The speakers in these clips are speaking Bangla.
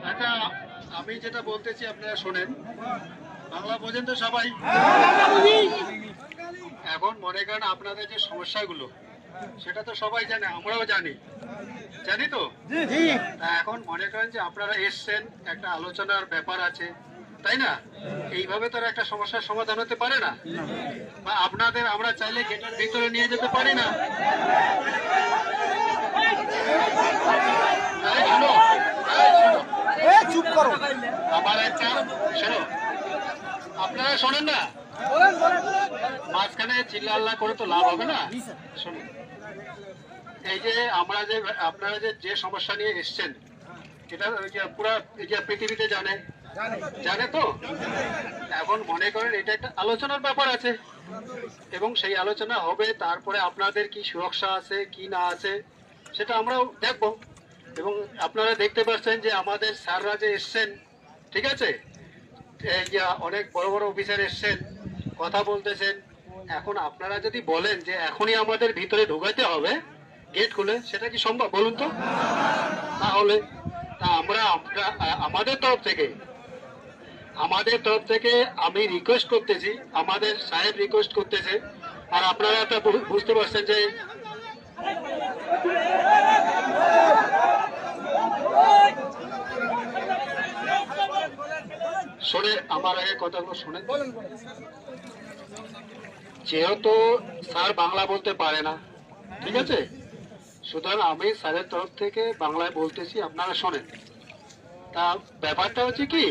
আচ্ছা, আমি যেটা বলতেছি আপনারা শোনেন, বাংলা বোঝেন তো সবাই? এখন মনে করেন আপনাদের যে সমস্যাগুলো সেটা তো সবাই জানে, আমরাও জানি, জানি তো। এখন মনে করেন যে আপনারা এসছেন, একটা আলোচনার ব্যাপার আছে, তাই না? এইভাবে তো একটা সমস্যার সমাধান হতে পারে না। বা আপনাদের আমরা চাইলে গেটের ভিতরে নিয়ে যেতে পারি না। চুপ করো, আমার একটা শোনো, আপনারা শোনেন না, মাঝখানে চিল্লা করে তো লাভ হবে না। শুনুন, এই যে আমরা যে আপনারা যে সমস্যা নিয়ে এসছেন, এটা পুরো পৃথিবীতে জানে তো। এখন মনে করেন এটা একটা আলোচনার ব্যাপার আছে, এবং সেই আলোচনা হবে, তারপরে আপনাদের কি সুরক্ষা আছে কি না আছে সেটা আমরাও দেখবো। এবং আপনারা দেখতে পাচ্ছেন যে আমাদের স্যাররা যে এসছেন, ঠিক আছে, এই যে অনেক বড় বড় অফিসার এসছেন, কথা বলতেছেন। এখন আপনারা যদি বলেন যে এখনই আমাদের ভিতরে ঢোকাতে হবে গেট খুলে, সেটা কি সম্ভব বলুন তো? তাহলে আমরা আমাদের তরফ থেকে আমি রিকোয়েস্ট করতেছি, আমাদের সাহেব রিকোয়েস্ট করতেছে, আর আপনারা তো বুঝতে পারছেন যে শোনে, আমার আগে কথাগুলো শুনে। যেহেতু স্যার বাংলা বলতে পারে না, ঠিক আছে, সুতরাং আমি স্যারের তরফ থেকে বাংলায় বলতেছি, আপনারা শোনেন। তা ব্যাপারটা হচ্ছে কি,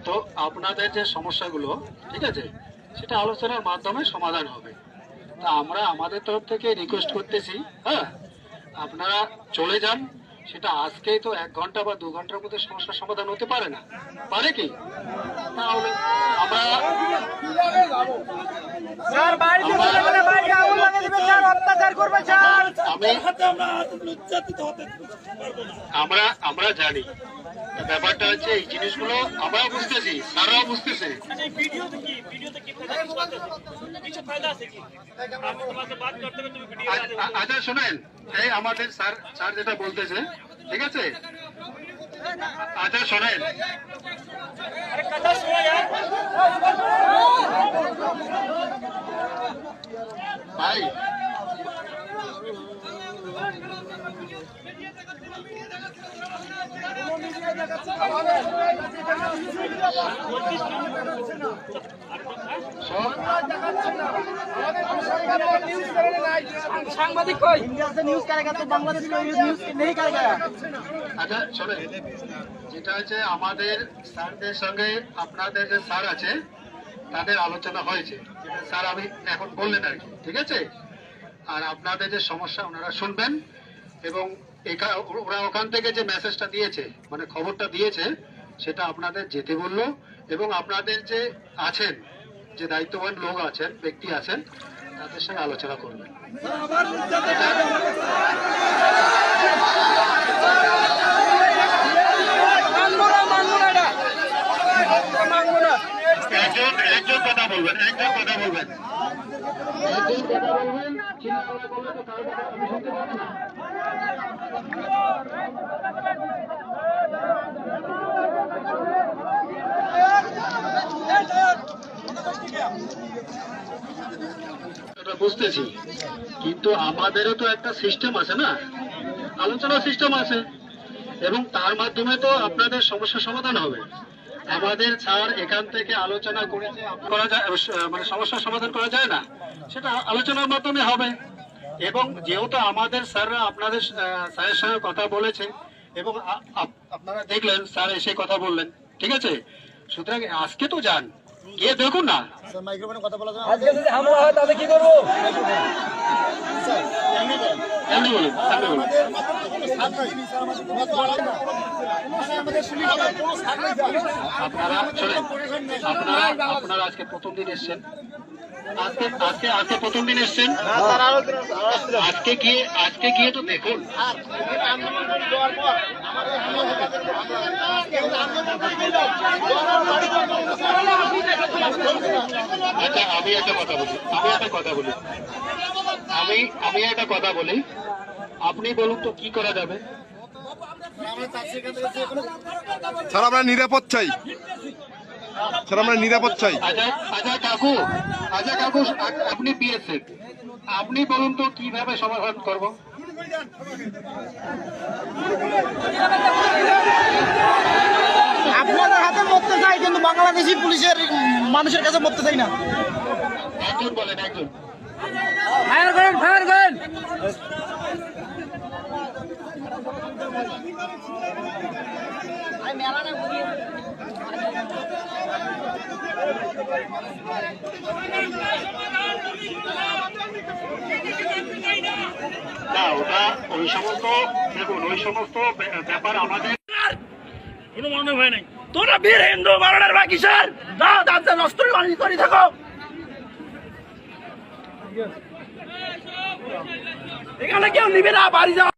তো আপনাদের যে সমস্যাগুলো, ঠিক আছে, সেটা আলোচনার মাধ্যমে সমাধান হবে। তা আমরা আমাদের তরফ থেকে রিকোয়েস্ট করতেছি, হ্যাঁ, আপনারা চলে যান। সেটা আজকেই তো 1 ঘন্টা বা 2 ঘন্টার মধ্যে সমস্যার সমাধান হতে পারে না, পারে কি? তাহলে আমরা আমরা জানি ব্যাপারটা হচ্ছে, এই জিনিসগুলো আমরাও বুঝতেছি, স্যাররাও বুঝতেছে। আচ্ছা শোনেন, এই আমাদের স্যার যেটা বলতেছে, ঠিক আছে, আচ্ছা শোনেন, ভাই সাংবাদিক কই? इंडिया से न्यूज करेगा तो बांग्लादेश में न्यूज नहीं करेगा। আচ্ছা শোনেন, যেটা হচ্ছে আমাদের স্যারদের সঙ্গে আপনাদের যে স্যার আছে তাদের আলোচনা হয়েছে, যেটা স্যার আমি এখন বললেন আর কি, ঠিক আছে। আর আপনাদের যে সমস্যা ওনারা শুনবেন, এবং ওরা ওখান থেকে যে মেসেজটা দিয়েছে, মানে খবরটা দিয়েছে, সেটা আপনাদের যেতে বললো। এবং আপনাদের যে আছেন, যে দায়িত্ববান লোক আছেন, ব্যক্তি আছেন, তাদের সঙ্গে আলোচনা করবেন। একজন কথা বলবেন। বুঝতেছি, কিন্তু আমাদেরও তো একটা সিস্টেম আছে না, আলোচনা সিস্টেম আছে, এবং তার মাধ্যমে তো আপনাদের সমস্যার সমাধান হবে। আমাদের স্যার এখান থেকে আলোচনা করেছে, করা যায়, মানে সমস্যার সমাধান করা যায় না, সেটা আলোচনার মাধ্যমে হবে। এবং যেহেতু আমাদের স্যাররা আপনাদের স্যারের সঙ্গে কথা বলেছে, এবং আপনারা দেখলেন স্যার এসে কথা বললেন, ঠিক আছে, সুতরাং আজকে তো যান, গিয়ে দেখুন না। মাইক্রোফোনে কথা বলা যাবে? আজকে যদি হামলা হয় তাহলে কি করবো? এমনি বলুন, এমনি বলুন। আপনারা শোনেন, আপনারা আজকে প্রথম দিন এসছেন, আজকে প্রথম দিন এসছেন, আজকে গিয়ে তো দেখুন। আচ্ছা আমি একটা কথা বলি, আপনি বলুন তো কি করা যাবে? স্যার আমরা নিরাপদ চাই, স্যার আমরা নিরাপদ চাই। আচ্ছা কাকু, আপনি বিএসএফ, আপনি বলুন তো কিভাবে সমাধান করব? আপনাদের হাতে মরতে চাই, কিন্তু বাংলাদেশি পুলিশের মানুষের কাছে মরতে চাই না। একজন বলেন, একজন। ফায়ার করেন, ফায়ার করেন। না ওটা ওই সমস্ত, দেখুন ওই সমস্ত ব্যাপার আমাদের কোনো মনে হয় নাই। তোরা বীর হিন্দু মারণের বাকি স্যার যাও, দাঁতে নষ্ট করে থাকো। এখানে কেউ নিবে না, বাড়ি যাও।